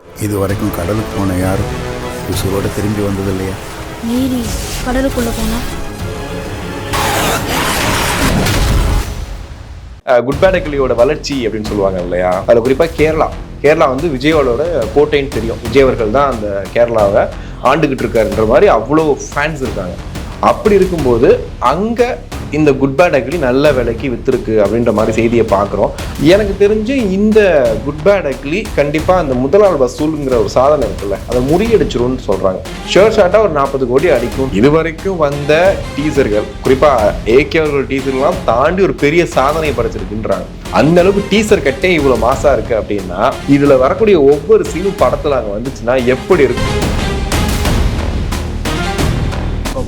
இது வரைக்கும் கடலுக்கு போன யாரும் உசுரோட திரும்பி வந்தது இல்லையா? மீறி கடலுக்குள்ள போனா குட் பேட் அக்லியோட வளர்ச்சி அப்படின்னு சொல்லுவாங்க இல்லையா? அதில் குறிப்பாக கேரளா வந்து விஜயோட கோட்டைன்னு தெரியும். விஜய் அவர்கள் தான் அந்த கேரளாவை ஆண்டுகிட்டு இருக்காருன்ற மாதிரி அவ்வளோ ஃபேன்ஸ் இருக்காங்க. அப்படி இருக்கும்போது அங்கே இந்த குட் பேட் அக்லி நல்ல விலைக்கு விற்றுருக்கு அப்படின்ற மாதிரி செய்தியை பார்க்குறோம். எனக்கு தெரிஞ்சு இந்த குட் பேட் அக்லி கண்டிப்பாக அந்த முதலாள் வசூலுங்கிற ஒரு சாதனை இருக்குல்ல, அதை முறியடிச்சிரும்னு சொல்கிறாங்க. ஷார்ட்டாக ஒரு 40 கோடி அடிக்கும். இது வரைக்கும் வந்த டீசர்கள், குறிப்பாக ஏகே அவர்கள் டீசர்லாம் தாண்டி ஒரு பெரிய சாதனை படைச்சிருக்குன்றாங்க. அந்த அளவுக்கு டீசர் கட்டே இவ்வளோ மாசா இருக்கு அப்படின்னா, இதில் வரக்கூடிய ஒவ்வொரு சீனும் படத்தில் அங்கே வந்துச்சுன்னா எப்படி இருக்கும்?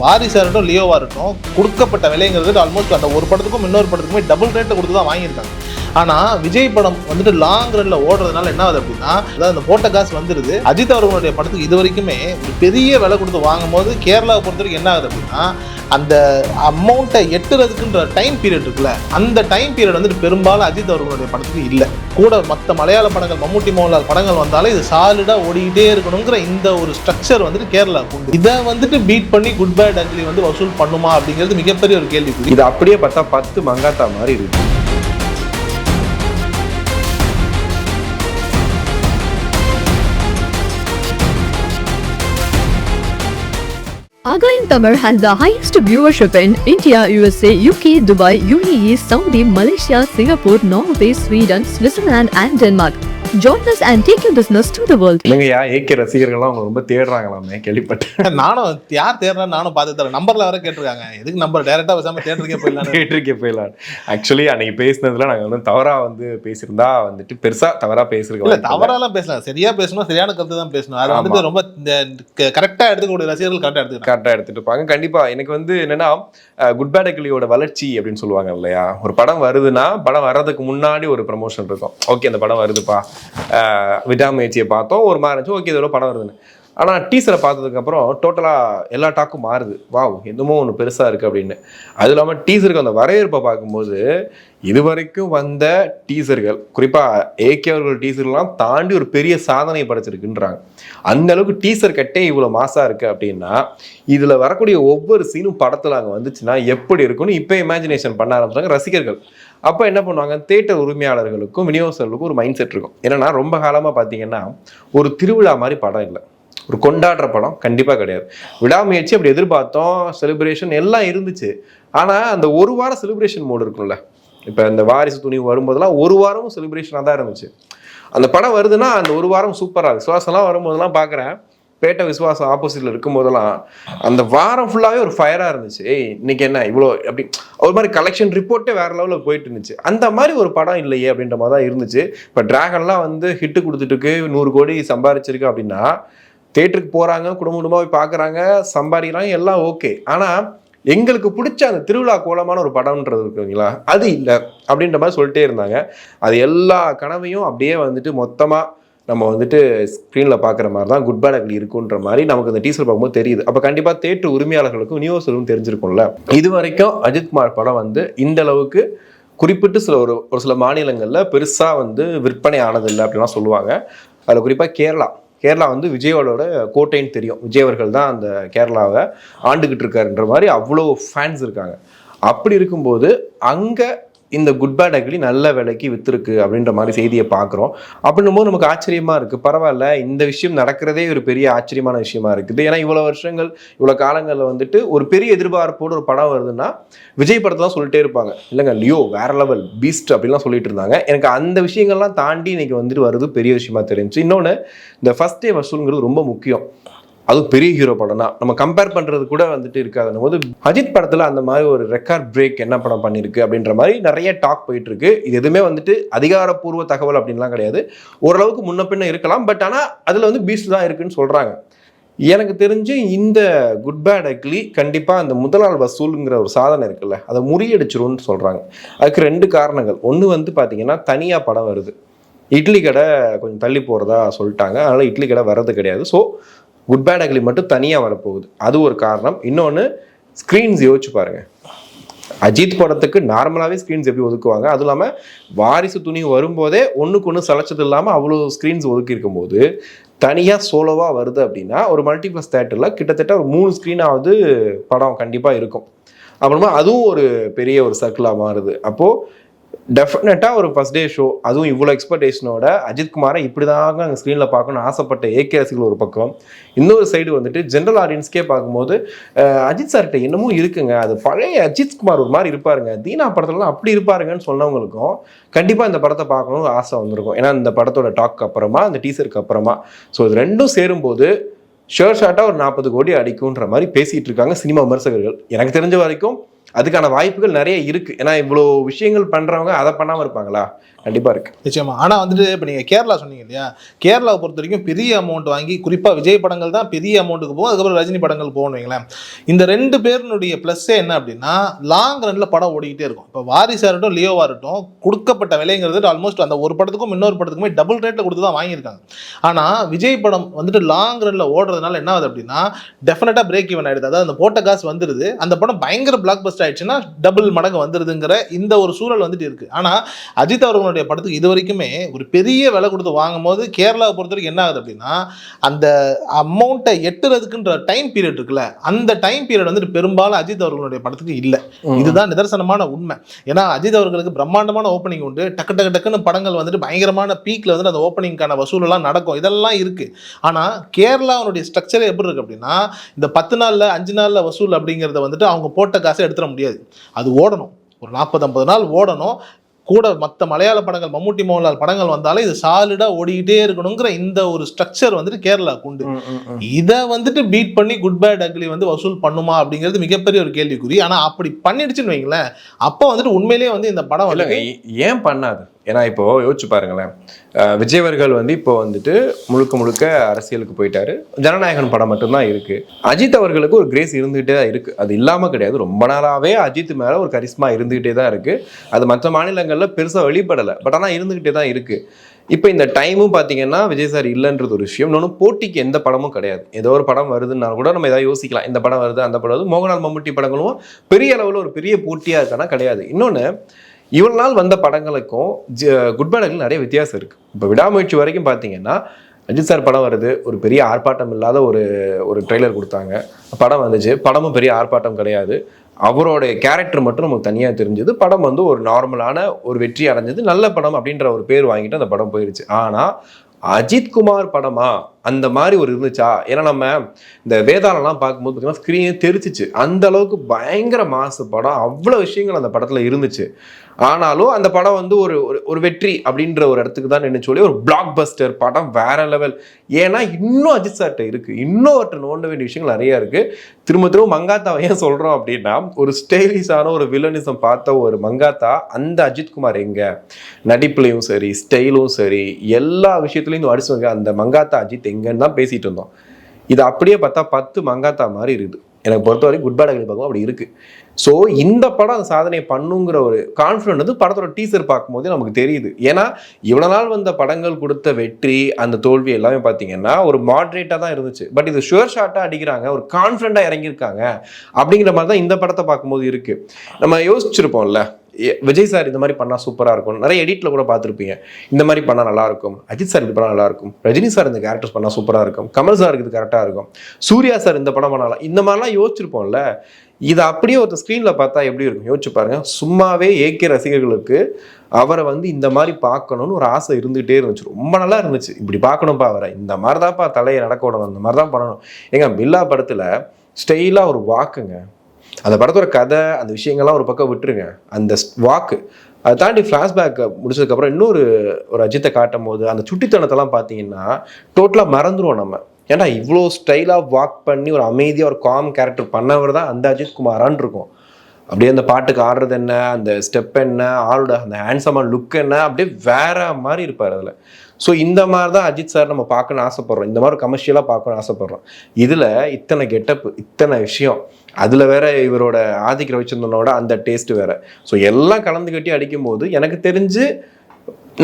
வாரிசாக இருக்கட்டும், லியோவாக இருக்கட்டும், கொடுக்கப்பட்ட விலைங்கிறது ஆல்மோஸ்ட் அந்த ஒரு படத்துக்கும் இன்னொரு படத்துக்குமே டபுள் ரேட்டில் கொடுத்து தான் வாங்கியிருக்காங்க. ஆனால் விஜய் படம் வந்துட்டு லாங் ரன்ல ஓடுறதுனால என்ன ஆகுது அப்படின்னா, அதாவது அந்த போட்ட காசு வந்துடுது. அஜித் அவர்களுடைய படத்துக்கு இது வரைக்குமே ஒரு பெரிய விலை கொடுத்து வாங்கும் போது கேரளாவை பொறுத்த வரைக்கும் என்ன ஆகுது அப்படின்னா, அந்த அமௌண்ட்டை எட்டுறதுக்குன்ற டைம் பீரியட் இருக்குல்ல, அந்த டைம் பீரியட் வந்துட்டு பெரும்பாலும் அஜித் அவர்களுடைய படத்துக்கு இல்லை. கூட மற்ற மலையாள படங்கள், மம்முட்டி மோகன்லால் படங்கள் வந்தாலும் இது சாலிடாக ஓடிக்கிட்டே இருக்கணுங்கிற இந்த ஒரு ஸ்ட்ரக்சர் வந்துட்டு கேரளா உண்டு. இதை வந்துட்டு பீட் பண்ணி குட் பேட் அக்லி வந்து வசூல் பண்ணுமா அப்படிங்கிறது மிகப்பெரிய ஒரு கேள்வி. இது அப்படியே பார்த்தா 10 மங்காத்தா மாதிரி இருக்கு. Again, Tamil has the highest viewership in India, USA, UK, Dubai, UAE, Saudi, Malaysia, Singapore, Norway, Sweden, Switzerland and Denmark. Join us and take your business to the world. இல்லைங்கய்யா, ஏகே ரசிகர்கள்லாம் அவங்க ரொம்ப தேடுறாங்களாமே, கேள்விப்பட்டேன். நானும் யார் தேடுறான்னு நானும் பார்த்து தரேன். நம்பர்ல வர கேட்டிருக்காங்க. எதுக்கு நம்பர் டைரக்டா பேசாம தேட்டருக்கே போயிடலாம். ஆக்சுவலி அன்னைக்கு பேசினதுல நாங்க வந்து தவறா வந்து பேசியிருந்தா வந்துட்டு பெருசா தவறா பேசிருக்கோம். இல்ல, தவறாலாம் பேசலாம். சரியா பேசணும், சரியான கருத்து தான் பேசணும். அது வந்துட்டு ரொம்ப கரெக்டா எடுத்துக்கூடிய ரசிகர்கள் கரெக்டா எடுத்துட்டு இருப்பாங்க. கண்டிப்பா எனக்கு வந்து என்னன்னா, குட் பேட் அக்லியோட வளர்ச்சி அப்படின்னு சொல்லுவாங்க இல்லையா? ஒரு படம் வருதுன்னா, படம் வர்றதுக்கு முன்னாடி ஒரு ப்ரமோஷன் இருக்கும். ஓகே, அந்த படம் வருதுப்பா, விடாமுயற்சியை பார்த்தோம், ஒரு மாதிரி இருந்துச்சு, ஓகே இதோட படம் வருதுன்னு. ஆனால் டீசரை பார்த்ததுக்கப்புறம் டோட்டலாக எல்லா டாக்கும் மாறுது. வாவ், என்னமோ ஒன்று பெருசாக இருக்குது அப்படின்னு. அது இல்லாமல் டீசருக்கு அந்த வரவேற்பை பார்க்கும்போது, இது வரைக்கும் வந்த டீசர்கள், குறிப்பாக ஏகே அவர்கள் டீசர்லாம் தாண்டி ஒரு பெரிய சாதனை படைச்சிருக்குன்றாங்க. அந்த அளவுக்கு டீசர் கட்டே இவ்வளோ மாசா இருக்குது அப்படின்னா, இதில் வரக்கூடிய ஒவ்வொரு சீனும் படத்தில் அங்கே வந்துச்சுன்னா எப்படி இருக்குன்னு இப்போ இமேஜினேஷன் பண்ண ஆரம்பிச்சாங்க ரசிகர்கள். அப்போ என்ன பண்ணுவாங்க, தியேட்டர் உரிமையாளர்களுக்கும் விநியோகஸ்தர்களுக்கும் ஒரு மைண்ட் செட் இருக்கும். என்னன்னா, ரொம்ப காலமாக பார்த்தீங்கன்னா ஒரு திருவிழா மாதிரி படம் இல்லை, ஒரு கொண்டாடுற படம் கண்டிப்பாக கிடையாது. விடாமுயற்சி அப்படி எதிர்பார்த்தோம், செலிப்ரேஷன் எல்லாம் இருந்துச்சு. ஆனால் அந்த ஒரு வாரம் செலிப்ரேஷன் மோடு இருக்கும்ல, இப்போ இந்த வாரிசு துணிவு வரும்போதெல்லாம் ஒரு வாரமும் செலிப்ரேஷனாக தான் இருந்துச்சு. அந்த படம் வருதுன்னா அந்த ஒரு வாரம் சூப்பராக இருக்குது. விசுவாசம்லாம் வரும்போதெல்லாம் பார்க்குறேன், பேட்ட விசுவாசம் ஆப்போசிட்ல இருக்கும் போதெல்லாம் அந்த வாரம் ஃபுல்லாகவே ஒரு ஃபயராக இருந்துச்சு. இன்னைக்கு என்ன இவ்வளோ அப்படி ஒரு மாதிரி கலெக்ஷன் ரிப்போர்ட்டே வேற லெவலில் போயிட்டு இருந்துச்சு. அந்த மாதிரி ஒரு படம் இல்லையே அப்படின்ற மாதிரி தான் இருந்துச்சு. இப்போ டிராகன்லாம் வந்து ஹிட்டு கொடுத்துட்டு 100 கோடி சம்பாதிச்சிருக்கு அப்படின்னா, தேட்டருக்கு போகிறாங்க, குடும்பமாக போய் பார்க்குறாங்க, சம்பாதிக்கிறாங்க, எல்லாம் ஓகே. ஆனால் எங்களுக்கு பிடிச்ச அந்த திருவிழா கோலமான ஒரு படம்ன்றது இருக்குங்களா, அது இல்லை அப்படின்ற மாதிரி சொல்லிட்டே இருந்தாங்க. அது எல்லா கனவையும் அப்படியே வந்துட்டு மொத்தமாக நம்ம வந்துட்டு ஸ்க்ரீனில் பார்க்குற மாதிரி தான் குட் பேட் அக்லி இருக்குன்ற மாதிரி நமக்கு அந்த டீசர் பார்க்கும்போது தெரியுது. அப்போ கண்டிப்பாக தேட்டர் உரிமையாளர்களுக்கும் விநியோகஸ்தர்களுக்கும் தெரிஞ்சிருக்கும்ல. இது வரைக்கும் அஜித்குமார் படம் வந்து இந்த அளவுக்கு குறிப்பிட்டு ஒரு சில மாநிலங்களில் பெருசாக வந்து விற்பனை ஆனதில்லை அப்படின்லாம் சொல்லுவாங்க. அதில் குறிப்பாக கேரளா வந்து விஜயோட கோட்டைன்னு தெரியும். விஜய் அவர்கள் தான் அந்த கேரளாவை ஆண்டுகிட்டு இருக்காருன்ற மாதிரி அவ்வளோ ஃபேன்ஸ் இருக்காங்க. அப்படி இருக்கும்போது அங்கே இந்த குட் பேட் அக்லி நல்ல விலைக்கு விற்றுருக்கு அப்படின்ற மாதிரி செய்தியை பார்க்குறோம். அப்படின்னும் போது நமக்கு ஆச்சரியமா இருக்குது. பரவாயில்ல, இந்த விஷயம் நடக்கிறதே ஒரு பெரிய ஆச்சரியமான விஷயமா இருக்குது. ஏன்னா இவ்வளோ வருஷங்கள், இவ்வளோ காலங்களில் வந்துட்டு ஒரு பெரிய எதிர்பார்ப்போடு ஒரு படம் வருதுன்னா விஜய் படத்தெல்லாம் சொல்லிட்டே இருப்பாங்க, இல்லைங்க லியோ வேற லெவல், பீஸ்ட் அப்படின்லாம் சொல்லிட்டு இருந்தாங்க. எனக்கு அந்த விஷயங்கள்லாம் தாண்டி இன்னைக்கு வந்துட்டு வருது பெரிய விஷயமா தெரிஞ்சு. இன்னொன்று, இந்த ஃபர்ஸ்ட் டே வசூலுங்கிறது ரொம்ப முக்கியம். அதுவும் பெரிய ஹீரோ படம் தான், நம்ம கம்பேர் பண்ணுறது கூட வந்துட்டு இருக்காதுன்னும் போது அஜித் படத்தில் அந்த மாதிரி ஒரு ரெக்கார்ட் பிரேக் என்ன படம் பண்ணியிருக்கு அப்படின்ற மாதிரி நிறைய டாக் போயிட்டு இருக்கு. இது எதுவுமே வந்துட்டு அதிகாரப்பூர்வ தகவல் அப்படின்லாம் கிடையாது, ஓரளவுக்கு முன்ன பின்ன இருக்கலாம். பட் ஆனால் அதில் வந்து பீஸ்ட் தான் இருக்குன்னு சொல்கிறாங்க. எனக்கு தெரிஞ்சு இந்த குட் பேட் அக்லி கண்டிப்பாக அந்த முதலாள் வசூலுங்கிற ஒரு சாதனை இருக்குல்ல, அதை முறியடிச்சிரும்னு சொல்கிறாங்க. அதுக்கு 2 காரணங்கள். ஒன்று வந்து பார்த்தீங்கன்னா, தனியாக படம் வருது, இட்லி கடை கொஞ்சம் தள்ளி போகிறதா சொல்லிட்டாங்க, அதனால் இட்லி கடை வர்றது கிடையாது. ஸோ குட் பேட் அக்லி மட்டும் தனியாக வரப்போகுது, அது ஒரு காரணம். இன்னொன்று, ஸ்க்ரீன்ஸ் யோசிச்சு பாருங்கள். அஜித் படத்துக்கு நார்மலாகவே ஸ்க்ரீன்ஸ் எப்படி ஒதுக்குவாங்க, அதுவும் இல்லாமல் வாரிசு துணி வரும்போதே ஒன்றுக்கு ஒன்று சளைச்சது இல்லாமல் அவ்வளோ ஸ்க்ரீன்ஸ் ஒதுக்கி இருக்கும்போது தனியாக சோலோவாக வருது அப்படின்னா ஒரு மல்டிப்ளெக்ஸ் தேட்டரில் கிட்டத்தட்ட ஒரு 3 ஸ்க்ரீனாவது படம் கண்டிப்பாக இருக்கும். அப்புறமா அதுவும் ஒரு பெரிய ஒரு சர்க்கிளாக மாறுது. அப்போது டெஃபினட்டாக ஒரு ஃபர்ஸ்ட் டே ஷோ, அதுவும் இவ்வளோ எக்ஸ்பெக்டேஷனோட அஜித்குமாரை இப்படி தாங்க அங்கே ஸ்க்ரீனில் பார்க்கணும்னு ஆசைப்பட்ட ஏகே ரசிகர்கள் ஒரு பக்கம், இன்னொரு சைடு வந்துட்டு ஜென்ரல் ஆடியன்ஸ்க்கே பார்க்கும்போது அஜித் சார்கிட்ட என்னமோ இருக்குங்க, அது பழைய அஜித்குமார் ஒரு மாதிரி இருப்பாருங்க, தீனா படத்துலலாம் அப்படி இருப்பாருங்கன்னு சொன்னவங்களுக்கும் கண்டிப்பாக இந்த படத்தை பார்க்கணும்னு ஆசை வந்திருக்கும். ஏன்னா இந்த படத்தோட டாக்கு அப்புறமா அந்த டீசருக்கு அப்புறமா ஸோ இது ரெண்டும் சேரும்போது ஷேர் ஷாட்டாக ஒரு 40 கோடி அடிக்கும்ன்ற மாதிரி பேசிகிட்டு இருக்காங்க சினிமா விமர்சகர்கள். எனக்கு தெரிஞ்ச வரைக்கும் அதுக்கான வாய்ப்புகள் நிறைய இருக்கு. ஏன்னா இவ்வளோ விஷயங்கள் பண்றவங்க அதை பண்ணாம இருப்பாங்களா? கண்டிப்பா இருக்கு, நிச்சயமா. ஆனா வந்துட்டு இப்போ நீங்க கேரளா சொன்னீங்க இல்லையா, கேரளாவை பொறுத்த வரைக்கும் பெரிய அமௌண்ட் வாங்கி குறிப்பா விஜய் படங்கள் தான் பெரிய அமௌண்ட்டுக்கு போகும், அதுக்கப்புறம் ரஜினி படங்கள் போகணுங்களேன். இந்த 2 பேருனுடைய பிளஸ்ஸே என்ன அப்படின்னா லாங் ரன்ல படம் ஓடிக்கிட்டே இருக்கும். இப்போ வாரிசா இருக்கட்டும் லியோவா இருக்கட்டும் கொடுக்கப்பட்ட விலைங்கிறது ஆல்மோஸ்ட் அந்த ஒரு படத்துக்கும் இன்னொரு படத்துக்குமே டபுள் ரேட்ல கொடுத்து தான் வாங்கியிருக்காங்க. ஆனா விஜய் படம் வந்துட்டு லாங் ரன்ல ஓடுறதுனால என்ன ஆகுது அப்படின்னா டெஃபினட்டா பிரேக் ஈவன் ஆயிடுது. அதாவது அந்த போட்ட காசு வந்துருது, அந்த படம் பயங்கர பிளாக் பஸ்டர் ஆயிடுச்சுன்னா டபுள் மடங்கு வந்துருதுங்கிற இந்த ஒரு சூழல் வந்துட்டு இருக்கு. ஆனா அஜித் அவர்களுடைய படத்துக்கு இது வரைக்குமே ஒரு பெரிய விலை கொடுத்து வாங்கும் போது கேரளாவை பொறுத்த வரைக்கும் என்ன ஆகுது அப்படின்னா அந்த அமௌண்ட்டை எட்டுறதுக்குன்ற டைம் பீரியட் இருக்குல்ல, அந்த டைம் பீரியட் வந்துட்டு பெரும்பாலும் அஜித் அவர்களுடைய படத்துக்கு இல்லை. இதுதான் நிதர்சனமான உண்மை. ஏன்னா அஜித் அவர்களுக்கு பிரம்மாண்டமான ஓப்பனிங் உண்டு, டக்குன்னு படங்கள் வந்துட்டு பயங்கரமான பீக்ல வந்துட்டு அந்த ஓப்பனிங்கான வசூல் எல்லாம் நடக்கும், இதெல்லாம் இருக்கு. ஆனா கேரளாவுடைய ஸ்ட்ரக்சரே எப்படி இருக்கு அப்படின்னா இந்த 10 நாள்ல 5 நாள்ல வசூல் அப்படிங்கிறத வந்துட்டு அவங்க போட்ட காசை எடுத்துட முடியாது. அது ஓடணும், ஒரு 40-50 நாள் ஓடணும். கூட மற்ற மலையாள படங்கள் மம்முட்டி மோகன்லால் படங்கள் வந்தாலும் இது சாலிடா ஓடிக்கிட்டே இருக்கணுங்கிற இந்த ஒரு ஸ்ட்ரக்சர் வந்துட்டு கேரளாவுக்கு உண்டு. இதை வந்துட்டு பீட் பண்ணி குட் பேட் அக்லி வந்து வசூல் பண்ணுமா அப்படிங்கிறது மிகப்பெரிய ஒரு கேள்விக்குறி. ஆனா அப்படி பண்ணிடுச்சுன்னு வைங்களேன், அப்போ வந்துட்டு உண்மையிலேயே வந்து இந்த படம் வந்து ஏன் பண்ணாது? ஏன்னா இப்போ யோசிச்சு பாருங்களேன், விஜய் அவர்கள் வந்து இப்போ வந்துட்டு முழுக்க அரசியலுக்கு போயிட்டாரு, ஜனநாயகன் படம் மட்டும்தான் இருக்கு. அஜித் அவர்களுக்கு ஒரு கிரேஸ் இருந்துகிட்டே தான் இருக்கு, அது இல்லாம கிடையாது. ரொம்ப நாளாவே அஜித் மேல ஒரு கரிஸ்மா இருந்துகிட்டே தான் இருக்கு. அது மற்ற மாநிலங்கள்ல பெருசா வெளிப்படலை, பட் ஆனா இருந்துகிட்டே தான் இருக்கு. இப்போ இந்த டைமும் பார்த்தீங்கன்னா விஜய் சார் இல்லைன்றது ஒரு விஷயம். இன்னொன்று போட்டிக்கு எந்த படமும் கிடையாது. ஏதோ ஒரு படம் வருதுன்னா கூட நம்ம ஏதாவது யோசிக்கலாம், இந்த படம் வருது அந்த படம் வருது. மோகன்லால் மம்முட்டி படங்களும் பெரிய அளவில் ஒரு பெரிய போட்டியாக இருக்கானா கிடையாது. இன்னொன்று இவ்வளோ நாள் வந்த படங்களுக்கும் குட் பேட் அக்லி நிறைய வித்தியாசம் இருக்குது. இப்போ விடாமுயற்சி வரைக்கும் பார்த்தீங்கன்னா அஜித் சார் படம் வருது, ஒரு பெரிய ஆர்ப்பாட்டம் இல்லாத ஒரு ட்ரெய்லர் கொடுத்தாங்க, படம் வந்துச்சு. படமும் பெரிய ஆர்ப்பாட்டம் கிடையாது, அவரோடைய கேரக்டர் மட்டும் நமக்கு தனியாக தெரிஞ்சது. படம் வந்து ஒரு நார்மலான ஒரு வெற்றி அடைஞ்சது, நல்ல படம் அப்படின்ற ஒரு பேர் வாங்கிட்டு அந்த படம் போயிடுச்சு. ஆனால் அஜித்குமார் படமா அந்த மாதிரி ஒரு இருந்துச்சா? ஏன்னா நம்ம இந்த வேதாளம்லாம் பார்க்கும்போது பார்த்தீங்கன்னா ஸ்க்ரீனே தெரிச்சிச்சு, அந்த அளவுக்கு பயங்கர மாசு படம், அவ்வளோ விஷயங்கள் அந்த படத்தில் இருந்துச்சு. ஆனாலும் அந்த படம் வந்து ஒரு வெற்றி அப்படின்ற ஒரு இடத்துக்கு தான் நின்று சொல்லி ஒரு பிளாக் பஸ்டர் படம் வேற லெவல். ஏன்னா இன்னும் அஜித் சார்கிட்ட இருக்கு, இன்னும் அவர்கிட்ட நோண்ட வேண்டிய விஷயங்கள் நிறைய இருக்கு. திரும்ப மங்காத்தாவை ஏன் சொல்றோம் அப்படின்னா, ஒரு ஸ்டைலிஷான ஒரு வில்லனிசம் பார்த்த ஒரு மங்காத்தா அந்த அஜித்குமார் எங்க நடிப்புலையும் சரி ஸ்டைலும் சரி எல்லா விஷயத்துலையும் அடிச்சுங்க அந்த மங்காத்தா அஜித் எங்கன்னு தான் பேசிட்டு இருந்தோம். இது அப்படியே பார்த்தா 10 மங்காத்தா மாதிரி இருக்குது. எனக்கு பொறுத்தவரைக்கும் குட் பேட் அக்லி பார்க்கும் அப்படி இருக்கு. ஸோ இந்த படம் அந்த சாதனை பண்ணுங்கிற ஒரு கான்ஃபிடன்ட் வந்து படத்தோட டீசர் பார்க்கும்போது நமக்கு தெரியுது. ஏன்னா இவ்வளோ நாள் வந்த படங்கள் கொடுத்த வெற்றி அந்த தோல்வி எல்லாமே பார்த்தீங்கன்னா ஒரு மாட்ரேட்டாக தான் இருந்துச்சு. பட் இது ஷுவர் ஷாட்டாக அடிக்கிறாங்க, ஒரு கான்ஃபிடண்டாக இறங்கியிருக்காங்க அப்படிங்கிற மாதிரி தான் இந்த படத்தை பார்க்கும்போது இருக்கு. நம்ம யோசிச்சிருப்போம்ல, விஜய் சார் இந்த மாதிரி பண்ணால் சூப்பராக இருக்கும், நிறைய எடிட்டில் கூட பார்த்துருப்பீங்க, இந்த மாதிரி பண்ணால் நல்லாயிருக்கும், அஜித் சார் இப்படி பண்ணால் நல்லாயிருக்கும், ரஜினி சார் இந்த கேரக்டர்ஸ் பண்ணால் சூப்பராக இருக்கும், கமல் சாருக்கு இது கரெக்டாக இருக்கும், சூர்யா சார் இந்த படம் பண்ணலாம், இந்த மாதிரிலாம் யோசிச்சிருப்போம்ல. இது அப்படியே ஒரு ஸ்க்ரீனில் பார்த்தா எப்படி இருக்கும் யோசிச்சு பாருங்க. சும்மாவே ஏகே ரசிகர்களுக்கு அவரை வந்து இந்த மாதிரி பார்க்கணும்னு ஒரு ஆசை இருந்துகிட்டே இருந்துச்சு, ரொம்ப நல்லா இருந்துச்சு. இப்படி பார்க்கணும்ப்பா அவரை, இந்த மாதிரி தான்ப்பா தலையை நடக்க விடணும், இந்த மாதிரி தான் பண்ணணும். ஏங்க பில்லா படத்தில் ஸ்டைலாக ஒரு வாக்குங்க, அந்த படத்தோட கதை அந்த விஷயங்கள்லாம் ஒரு பக்கம் விட்டுருங்க, அந்த வாக்கு அதை தாண்டி ஃப்ளாஷ்பேக் முடிச்சதுக்கப்புறம் இன்னொரு அஜித்தை காட்டும் போது அந்த சுட்டித்தனத்தெல்லாம் பார்த்தீங்கன்னா டோட்டலாக மறந்துடுவோம் நம்ம. ஏன்னா இவ்வளோ ஸ்டைலாக வாக் பண்ணி ஒரு அமைதியாக ஒரு காம் கேரக்டர் பண்ணவர் தான் அந்த அஜித் குமாரான் இருக்கும். அப்படியே அந்த பாட்டுக்கு ஆடுறது என்ன, அந்த ஸ்டெப் என்ன, ஆளோட அந்த ஹேண்ட்ஸமான லுக் என்ன, அப்படியே வேற மாதிரி இருப்பார் அதில். ஸோ இந்த மாதிரி தான் அஜித் சார் நம்ம பார்க்கணும்னு ஆசைப்படுறோம், இந்த மாதிரி கமர்ஷியலாக பார்க்கணும்னு ஆசைப்படுறோம். இதில் இத்தனை கெட்டப், இத்தனை விஷயம், அதில் வேற இவரோட ஆதிக் ரவிச்சந்திரனோட அந்த டேஸ்ட் வேற. ஸோ எல்லாம் கலந்து கட்டி அடிக்கும் போது எனக்கு தெரிஞ்சு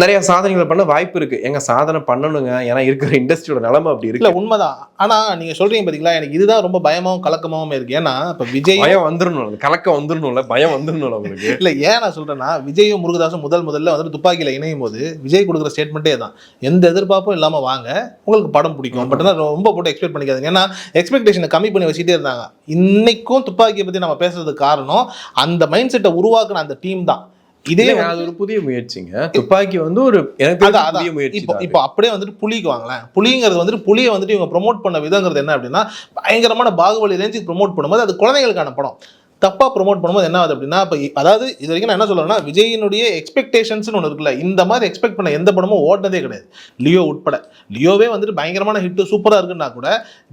நிறைய சாதனைகளை பண்ண வாய்ப்பு இருக்கு. எங்க சாதனை பண்ணணுங்க, ஏன்னா இருக்கிற இண்டஸ்ட்ரியோட நிலைமை அப்படி இல்ல இருக்கு. உண்மைதான். ஆனா நீங்க சொல்றீங்க பாத்தீங்களா, எனக்கு இதுதான் ரொம்ப பயமாவும் கலக்கமாவும் இருக்கு. ஏன்னா இப்ப விஜய் பயம் வந்துடணும், கலக்கம் வந்துடணும்ல, பயம் வந்துடணும் உங்களுக்கு. இல்ல ஏன் நான் சொல்றேன்னா, விஜயும் முருகதாசும் முதல்ல வந்து துப்பாக்கியில இணையும் போது விஜய் கொடுக்குற ஸ்டேட்மெண்ட்டே தான், எந்த எதிர்பார்ப்பும் இல்லாம வாங்க, உங்களுக்கு படம் பிடிக்கும், பட் ரொம்ப போட்டு எக்ஸ்பெக்ட் பண்ணிக்காதீங்க. ஏன்னா எக்ஸ்பெக்டேஷனை கம்மி பண்ணி வச்சுட்டே இருந்தாங்க. இன்னைக்கும் துப்பாக்கியை பத்தி நம்ம பேசுறதுக்கு காரணம் அந்த மைண்ட் செட்டை உருவாக்குன அந்த டீம் தான். இதே அது ஒரு புதிய முயற்சிங்க. துப்பாக்கி வந்து ஒரு எனக்கு புதிய முயற்சி. இப்போ அப்படியே வந்துட்டு புலிக்கு வாங்கலாம். புலிங்கிறது வந்துட்டு புலியை வந்துட்டு இவங்க ப்ரொமோட் பண்ண விதங்கிறது என்ன அப்படின்னா, பயங்கரமான பாகுபலி ரேஞ்சுக்கு ப்ரொமோட் பண்ணும்போது அது குழந்தைகளுக்கான படம். தப்பா ப்ரொமோட் பண்ணும்போது என்ன ஆகுது அப்படின்னா, இப்போ அதாவது இது வரைக்கும் நான் என்ன சொல்றேன்னா, விஜயினுடைய எக்ஸ்பெக்டேஷன்ஸ்னு ஒன்று இருக்குல்ல, இந்த மாதிரி எக்ஸ்பெக்ட் பண்ண எந்த படமும் ஓடினதே கிடையாது, லியோ உட்பட. லியோவே வந்துட்டு பயங்கரமான ஹிட், சூப்பராக இருக்குன்னா கூட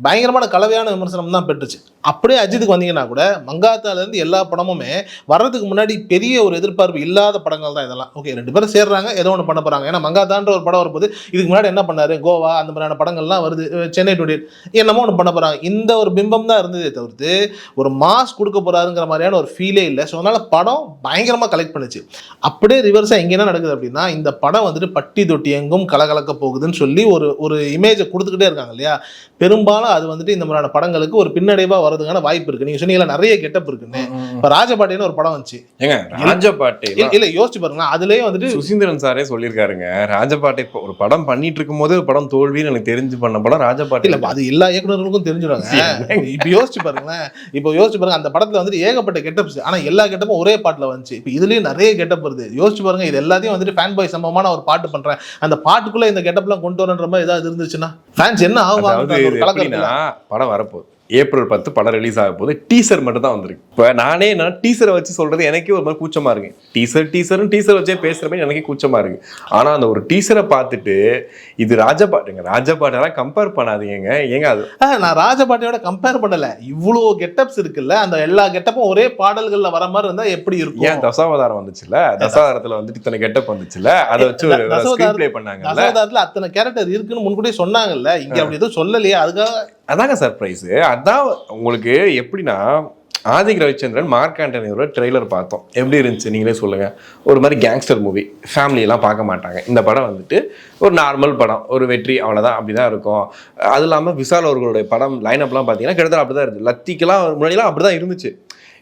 பயங்கரமான கலவையான விமர்சனம் தான் பெற்றுச்சு. அப்படியே அஜித்துக்கு வந்தீங்கன்னா கூட மங்காத்தாலேருந்து எல்லா படமுமே வர்றதுக்கு முன்னாடி பெரிய ஒரு எதிர்பார்ப்பு இல்லாத படங்கள் தான் இதெல்லாம். ஓகே, 2 பேரும் சேர்றாங்க, ஏதோ ஒன்று பண்ண போறாங்க. ஏன்னா மங்காத்தான்ற ஒரு படம் வரும்போது இதுக்கு முன்னாடி என்ன பண்ணாரு, கோவா அந்த மாதிரியான படங்கள்லாம் வருது, சென்னை 28 என்னமோ ஒன்று பண்ண போறாங்க. இந்த ஒரு பிம்பம் தான் இருந்ததே தவிர்த்து ஒரு மாஸ் கொடுக்க போறாருங்க மாதிரியான ஒரு ஃபீலே இல்லை. ஸோ அதனால படம் பயங்கரமா கலெக்ட் பண்ணுச்சு. அப்படியே ரிவர்ஸா எங்க என்ன நடக்குது அப்படின்னா, இந்த படம் வந்துட்டு பட்டி தொட்டி எங்கும் கலகலக்க போகுதுன்னு சொல்லி ஒரு இமேஜை கொடுத்துக்கிட்டே இருக்காங்க இல்லையா. பெரும்பாலும் அது வந்துட்டு இந்த மாதிரியான படங்களுக்கு ஒரு பின்னடைவா வரதுக்கான வாய்ப்பு இருக்கு. நீங்க சொன்னீங்களா நிறைய கெட்டப் இருக்குன்னு. இப்ப ராஜபாட்டின்னு ஒரு படம் வந்துச்சு. ஏங்க ராஜபாட்டை இல்ல யோசிச்சு பாருங்க, அதுலயே வந்துட்டு சுசீந்திரன் சாரே சொல்லியிருக்காருங்க, ராஜபாட்டை ஒரு படம் பண்ணிட்டு இருக்கும் போது ஒரு படம் தோல்வின்னு எனக்கு தெரிஞ்சு பண்ண படம் ராஜபாட்டை. இல்ல அது எல்லா இயக்குநர்களுக்கும் தெரிஞ்சிடுவாங்க. இப்ப யோசிச்சு பாருங்களேன், இப்போ யோசிச்சு பாருங்க, அந்த படத்துல வந்துட்டு ஏகப்பட்ட கெட்டப்ஸ், ஆனா எல்லா கெட்டப்பும் ஒரே பாட்டுல வந்துச்சு. இப்போ இதுலயும் நிறைய கெட்டப் வருது. யோசிச்சு பாருங்க, இது எல்லாத்தையும் வந்துட்டு ஃபேன் பாய் சம்பவமான ஒரு பாட்டு பண்றேன், அந்த பாட்டுக்குள்ள இந்த கெட்டப்லாம் கொண்டு வரன்ற மாதிரி ஏதாவது இருந்துச்சுன்னா ஃபேன்ஸ் என்ன ஆகுவாங்க. படம் வரப்போகுது, ஏப்ரல் 10 படம் ரிலீஸ் ஆக போது, டீசர் மட்டும் தான் வந்திருக்கு. இப்போ நானே என்ன டீசரை வச்சு சொல்றது எனக்கே ஒரு மாதிரி கூச்சமா இருக்கு. டீசர் வச்சே பேசுற மாதிரி எனக்கே கூச்சமா இருக்கு. ஆனா அந்த ஒரு டீசரை பார்த்துட்டு இது ராஜபாட்டெல்லாம் கம்பேர் பண்ணாதீங்க. ஏங்க அது நான் ராஜபாட்டையோட கம்பேர் பண்ணல, இவ்வளோ கெட்டப்ஸ் இருக்குல்ல, அந்த எல்லா கெட்டப்பும் ஒரே பாடல்கள்ல வர மாதிரி இருந்தா எப்படி இருக்கும். ஏன் தசாவதாரம் வந்துச்சுல, தசாவதாரத்துல வந்துட்டு இத்தனை கெட்டப் வந்துச்சுல, அதை வச்சு ஒரு ஸ்கிரீன் பிளே பண்ணாங்க. தசாவதாரத்துல அத்தனை கேரக்டர் இருக்குன்னு முன்கூட்டியே சொன்னாங்கல்ல, இங்க அப்படி எதுவும் சொல்லலையே, அதுக்காக அதாங்க சர்ப்ரைஸ். அதான் உங்களுக்கு எப்படின்னா, ஆதிக் ரவிச்சந்திரன் மார்க் ஆண்டனியோட ட்ரெய்லர் பார்த்தோம், எப்படி இருந்துச்சு நீங்களே சொல்லுங்க. ஒரு மாதிரி கேங்ஸ்டர் மூவி, ஃபேமிலியெல்லாம் பார்க்க மாட்டாங்க. இந்த படம் வந்துட்டு ஒரு நார்மல் படம், ஒரு வெற்றி, அவ்வளோதான், அப்படிதான் இருக்கும். அது இல்லாமல் விஷால் அவர்களுடைய படம் லைனப்லாம் பார்த்தீங்கன்னா கிட்டத்தட்ட அப்படிதான் இருந்துச்சு. லத்திக்கெல்லாம் முன்னாடிலாம் அப்படிதான் இருந்துச்சு.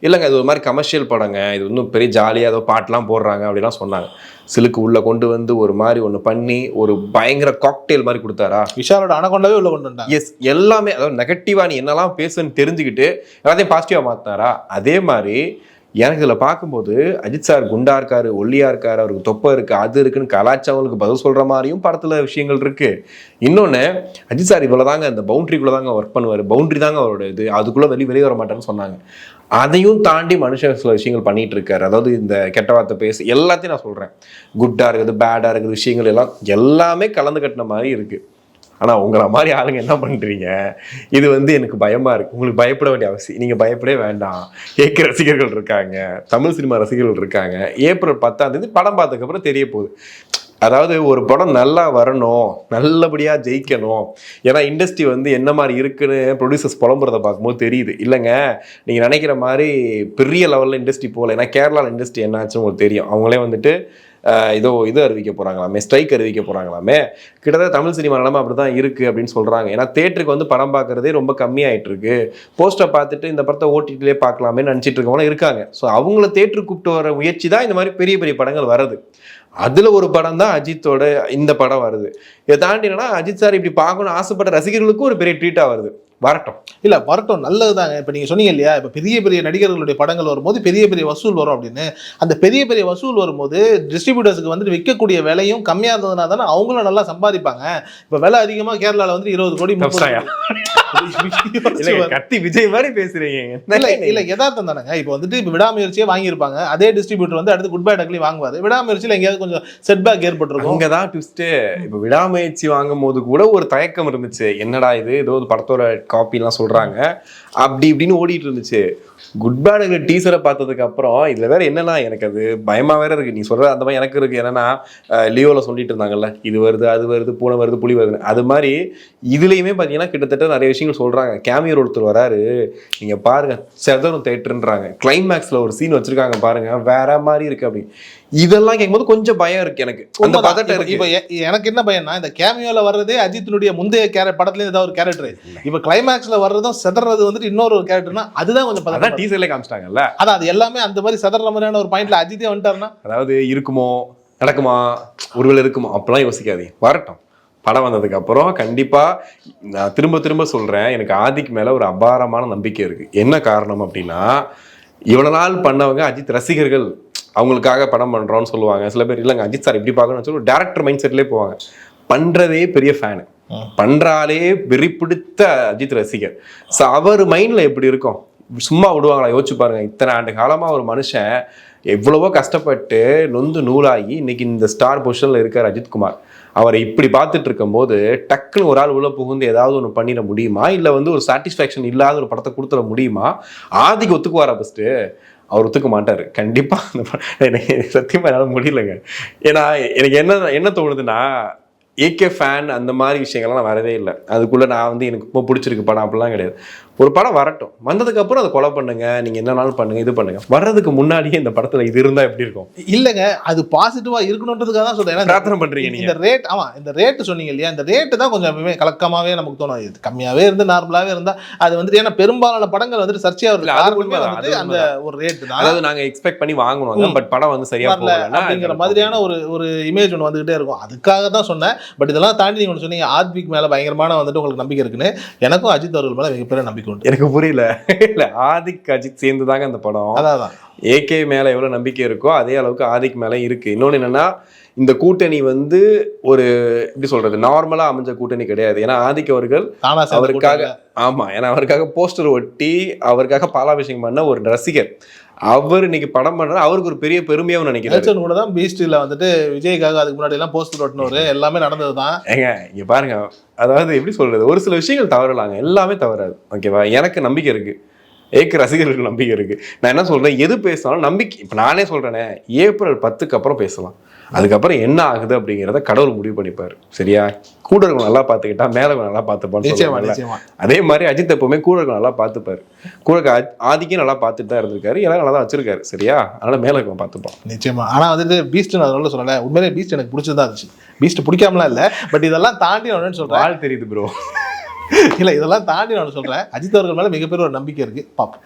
இல்லைங்க இது ஒரு மாதிரி கமர்ஷியல் படங்க, இது இன்னும் பெரிய ஜாலியாக ஏதோ பாட்டெலாம் போடுறாங்க அப்படிலாம் சொன்னாங்க. சிலுக்கு உள்ள கொண்டு வந்து ஒரு மாதிரி ஒன்று பண்ணி ஒரு பயங்கர காக்டெயில் மாதிரி கொடுத்தாரா. விஷாலோட அனகொண்டாவே உள்ள கொண்டு வந்தாங்க. எஸ், எல்லாமே அதாவது நெகட்டிவா நீ என்னெல்லாம் பேசுன்னு தெரிஞ்சுக்கிட்டு எல்லாத்தையும் பாசிட்டிவா மாத்தினாரா. அதே மாதிரி எனக்கு இதில் பார்க்கும்போது அஜித் சார் குண்டா இருக்காரு, ஒல்லியா இருக்காரு, அவருக்கு தொப்பை இருக்கு, அது இருக்குன்னு கலாச்சாரங்களுக்கு பதில் சொல்ற மாதிரியும் படத்துல விஷயங்கள் இருக்கு. இன்னொன்னு, அஜித் சார் இவ்வளவுதாங்க இந்த பவுண்டரிக்குள்ள தாங்க ஒர்க் பண்ணுவாரு, பவுண்டரி தாங்க அவரோட இது, அதுக்குள்ள வெளியே வர மாட்டேன்னு சொன்னாங்க. அதையும் தாண்டி மனுஷன் சில விஷயங்கள் பண்ணிட்டு இருக்காரு. அதாவது இந்த கெட்ட வார்த்தை பேசு எல்லாத்தையும் நான் சொல்றேன், குட்டா இருக்குது, பேடா இருக்குது, விஷயங்கள் எல்லாம் எல்லாமே கலந்து கட்டின மாதிரி இருக்கு. ஆனால் உங்களை மாதிரி ஆளுங்க என்ன பண்ணுறீங்க, இது எனக்கு பயமாக இருக்குது. உங்களுக்கு பயப்பட வேண்டிய அவசியம், நீங்கள் பயப்படவே வேண்டாம். ஏக்க ரசிகர்கள் இருக்காங்க, தமிழ் சினிமா ரசிகர்கள் இருக்காங்க. ஏப்ரல் 10 படம் பார்த்ததுக்கப்புறம் தெரிய போகுது. அதாவது ஒரு படம் நல்லா வரணும், நல்லபடியாக ஜெயிக்கணும். ஏன்னா இண்டஸ்ட்ரி என்ன மாதிரி இருக்குன்னு ப்ரொடியூசர்ஸ் புலம்புறதை பார்க்கும்போது தெரியுது. இல்லைங்க நீங்கள் நினைக்கிற மாதிரி பெரிய லெவலில் இண்டஸ்ட்ரி போகல. ஏன்னா கேரளாவில் இண்டஸ்ட்ரி என்னாச்சுன்னு உங்களுக்கு தெரியும். அவங்களே இது அறிவிக்க போகிறாங்களாமே, ஸ்ட்ரைக் அறிவிக்க போகிறாங்களாமே. கிட்டத்தட்ட தமிழ் சினிமா நிலமை அப்படி தான் இருக்குது அப்படின்னு சொல்கிறாங்க. ஏன்னா தேட்டருக்கு படம் பார்க்குறதே ரொம்ப கம்மியாயிட்டு இருக்கு. போஸ்டர் பார்த்துட்டு இந்த படத்தை ஓடிடிலே பார்க்கலாமே நினச்சிட்டு இருக்கவங்களாம் இருக்காங்க. ஸோ அவங்கள தேட்டருக்கு கூப்பிட்டு வர முயற்சி தான் இந்த மாதிரி பெரிய பெரிய படங்கள் வருது. அதில் ஒரு படம் தான் அஜித்தோட இந்த படம் வருது. இதை தாண்டினா அஜித் சார் இப்படி பார்க்கணும்னு ஆசைப்பட்ட ரசிகர்களுக்கும் ஒரு பெரிய ட்ரீட்டாக வருது. வரட்டும், நல்லது தாங்க. இப்போ நீங்கள் சொன்னீங்க இல்லையா, இப்போ பெரிய பெரிய நடிகர்களுடைய படங்கள் வரும்போது பெரிய பெரிய வசூல் வரும் அப்படின்னு. அந்த பெரிய பெரிய வசூல் வரும்போது டிஸ்ட்ரிபியூட்டர்ஸுக்கு விற்கக்கூடிய விலையும் கம்மியாக இருந்ததுனா தானே அவங்களும் நல்லா சம்பாதிப்பாங்க. இப்போ விலை அதிகமாக கேரளாவில் 20 கோடி கத்தி விஜய் மாதிரி பேசுறீங்க. இல்ல யதார்த்தம் தானங்க. இப்போ இப்போ விடாமுயற்சியே வாங்கியிருப்பாங்க, அதே டிஸ்ட்ரிபியூட்டர் அடுத்து குட் பை டக்லி வாங்குவாரு. விடாமுயற்சியில் எங்கேயாவது கொஞ்சம் செட்பேக் ஏற்பட்டிருக்கும். அங்கதான் ட்விஸ்ட். இப்போ விடாமுயற்சி வாங்கும் போது கூட ஒரு தயக்கம் இருந்துச்சு, என்னடா இது ஏதோ படத்தோட காப்பிலாம் சொல்றாங்க அப்படி இப்படின்னு ஓடிட்டு இருந்துச்சு. குட் பை டக்லி டீசரை பார்த்ததுக்கு அப்புறம் இதுல வேற என்னன்னா எனக்கு அது பயமா வேற இருக்கு. நீ சொல்ற அந்த மாதிரி எனக்கு இருக்கு. என்னன்னா லியோல சொல்லிட்டு இருந்தாங்கல்ல, இது வருது, அது வருது, பூனை வருது, புலி வருது, அது மாதிரி இதுலயுமே பாத்தீங்கன்னா கிட்டத்தட்ட நிறைய விஷயங்கள் சொல்றாங்க. கேமியர் ஒருத்தர் வராரு, நீங்க பாருங்க செதறும் தேட்டருன்றாங்க. கிளைமேக்ஸ்ல ஒரு சீன் வச்சிருக்காங்க பாருங்க, வேற மாதிரி இருக்கு அப்படி. இதெல்லாம் கேட்கும்போது கொஞ்சம் பயம் இருக்கு எனக்கு, அந்த பதட்டம் இருக்கு. இப்ப எனக்கு என்ன பயம்னா, இந்த கேமியோல வர்றதே அஜித்தினுடைய முந்தைய படத்துல ஏதாவது ஒரு கேரக்டர், இப்ப கிளைமேக்ஸ்ல வர்றதும் செதறது வந்துட்டு இன்னொரு ஒரு கேரக்டர்னா அதுதான் கொஞ்சம் அதான் டீசர்ல காமிச்சிட்டாங்கல்ல. அதான் அது எல்லாமே அந்த மாதிரி செதற மாதிரியான ஒரு பாயிண்ட்ல அஜித்தே வந்துட்டாருன்னா, அதாவது இருக்குமோ நடக்குமா ஒருவேளை இருக்குமோ அப்பெல்லாம் யோசிக்காதீங்க, வரட்டும். படம் வந்ததுக்கு அப்புறம் கண்டிப்பா நான் திரும்ப திரும்ப சொல்றேன், எனக்கு ஆதிக்கு மேல ஒரு அபாரமான நம்பிக்கை இருக்கு. என்ன காரணம் அப்படின்னா, இவ்வளவு நாள் பண்ணவங்க அஜித் ரசிகர்கள், அவங்களுக்காக படம் பண்றோம்னு சொல்லுவாங்க. சில பேர் இல்லைங்க அஜித் சார் இப்படி பார்க்கணும்னு சொல்லி டேரக்டர் மைண்ட் செட்லேயே போவாங்க. பண்றதே பெரிய ஃபேனு, பண்றாலே வெறி பிடித்த அஜித் ரசிகர். ஸோ அவர் மைண்ட்ல எப்படி இருக்கும், சும்மா விடுவாங்களா? யோசிச்சு பாருங்க. இத்தனை ஆண்டு காலமா ஒரு மனுஷன் எவ்வளவோ கஷ்டப்பட்டு நொந்து நூலாகி இன்னைக்கு இந்த ஸ்டார் பொசிஷன்ல இருக்கார் அஜித்குமார். அவரை இப்படி பார்த்துட்டு இருக்கும்போது டக்குன்னு ஒரு ஆள் உள்ள புகுந்து ஏதாவது ஒன்று பண்ணிட முடியுமா? இல்லை வந்து ஒரு சாட்டிஸ்ஃபேக்ஷன் இல்லாத ஒரு படத்தை கொடுத்துட முடியுமா? ஆதிக்கு ஒத்துக்குவாரா? ஃபர்ஸ்ட் அவர் ஒத்துக்க மாட்டாரு கண்டிப்பா. எனக்கு சத்தியமா என்னால் முடியலைங்க. ஏன்னா எனக்கு என்ன தோணுதுன்னா, ஏகே ஃபேன் அந்த மாதிரி விஷயங்கள்லாம் நான் வரவே இல்லை. அதுக்குள்ள நான் வந்து எனக்கு இப்போ பிடிச்சிருக்கு படம் அப்படிலாம் கிடையாது. ஒரு படம் வரட்டும், வந்ததுக்கு அப்புறம் அதை கொலை பண்ணுங்க, நீங்க என்னன்னாலும் பண்ணுங்க, இது பண்ணுங்க. வர்றதுக்கு முன்னாடியே இந்த படத்துல இது இருந்தா எப்படி இருக்கும்? இல்லங்க அது பாசிட்டிவா இருக்கணும்ன்றதுக்காக தான் சொல்றேன். பிரார்த்தனை பண்றீங்க நீங்க. இந்த ரேட், ஆமா இந்த ரேட் சொன்னீங்க இல்லையா, இந்த ரேட்டு தான் கொஞ்சம் எப்பவுமே கலக்கமாவே நமக்கு தோணும். இது கம்மியாவே இருந்து நார்மலாவே இருந்தா அது வந்துட்டு, ஏன்னா பெரும்பாலான படங்கள் வந்துட்டு சர்ச்சையா வருது அந்த ஒரு ரேட் தான். அதாவது நாங்க எக்ஸ்பெக்ட் பண்ணி வாங்குவாங்க, பட் படம் வந்து சரியா போகல அப்படிங்கிற மாதிரியான ஒரு இமேஜ் ஒன்று வந்துகிட்டே இருக்கும். அதுக்காக தான் சொன்னேன். பட் இதெல்லாம் தாண்டி நீங்க சொன்னீங்க ஆத்விக் மேல பயங்கரமான வந்துட்டு உங்களுக்கு நம்பிக்கை இருக்குன்னு. எனக்கும் அஜித் அவர்கள் மேல மிகப்பெரிய நம்பிக்கை உண்டு. எனக்கு புரியல, இல்ல ஆதிக் அஜித் சேர்ந்துதாங்க அந்த படம். அதான் ஏகே மேல எவ்வளவு நம்பிக்கை இருக்கோ அதே அளவுக்கு ஆதிக் மேல இருக்கு. இன்னொன்னு என்னன்னா, இந்த கூட்டணி வந்து ஒரு எப்படி சொல்றது, நார்மலா அமைஞ்ச கூட்டணி கிடையாது. ஏன்னா ஆதிக் அவர்கள் அவருக்காக, ஆமா, ஏன்னா அவருக்காக போஸ்டர் ஒட்டி அவருக்காக பாலாபிஷேகம் பண்ண ஒரு ரசிகர். அவர் இன்னைக்கு படம் பண்றாரு, அவருக்கு ஒரு பெரிய பெருமையாவும் நினைக்கிறேன். கூட தான் பீஸ்ட்ல வந்துட்டு விஜய்க்காக அதுக்கு முன்னாடி எல்லாம் போஸ்டர் ஒட்டினவர் எல்லாமே நடந்ததுதான். ஏங்க இங்க பாருங்க, அதாவது எப்படி சொல்றது, ஒரு சில விஷயங்கள் தவறலாங்க, எல்லாமே தவறாது. ஓகேவா? எனக்கு நம்பிக்கை இருக்கு, ஏக ரசிகர்களுக்கு நம்பிக்கை இருக்கு. நான் என்ன சொல்றேன், எது பேசினாலும் நம்பிக்கை. இப்ப நானே சொல்றேனே, ஏப்ரல் 10க்கு அப்புறம் பேசலாம். அதுக்கப்புறம் என்ன ஆகுது அப்படிங்கிறத கடவுள் முடிவு பண்ணிப்பாரு. சரியா? கூட இருக்கணும் நல்லா பார்த்துக்கிட்டா மேல நல்லா பார்த்துப்பான்னு. அதே மாதிரி அஜித் எப்பவுமே கூட இருக்கணும் நல்லா பார்த்துப்பாரு. கூட ஆதிக்கும் நல்லா பார்த்துட்டு தான் இருந்திருக்காரு, எல்லாம் நல்லா தான் வச்சிருக்காரு. சரியா? அதனால மேல இருக்கணும் பார்த்துப்போம். நிச்சயமா. ஆனா வந்துட்டு பீஸ்ட் நான் அதனால சொல்லல, உண்மையிலே பீஸ்ட் எனக்கு பிடிச்சதா இருந்துச்சு. பீஸ்ட் பிடிக்காமலாம் இல்ல, பட் இதெல்லாம் தாண்டி நான் சொல்றேன், ஆள் தெரியுது ப்ரோ. இல்ல இதெல்லாம் தாண்டி நான் சொல்றேன், அஜித் அவர்கள் மேல மிகப்பெரிய ஒரு நம்பிக்கை இருக்கு. பாப்போம்.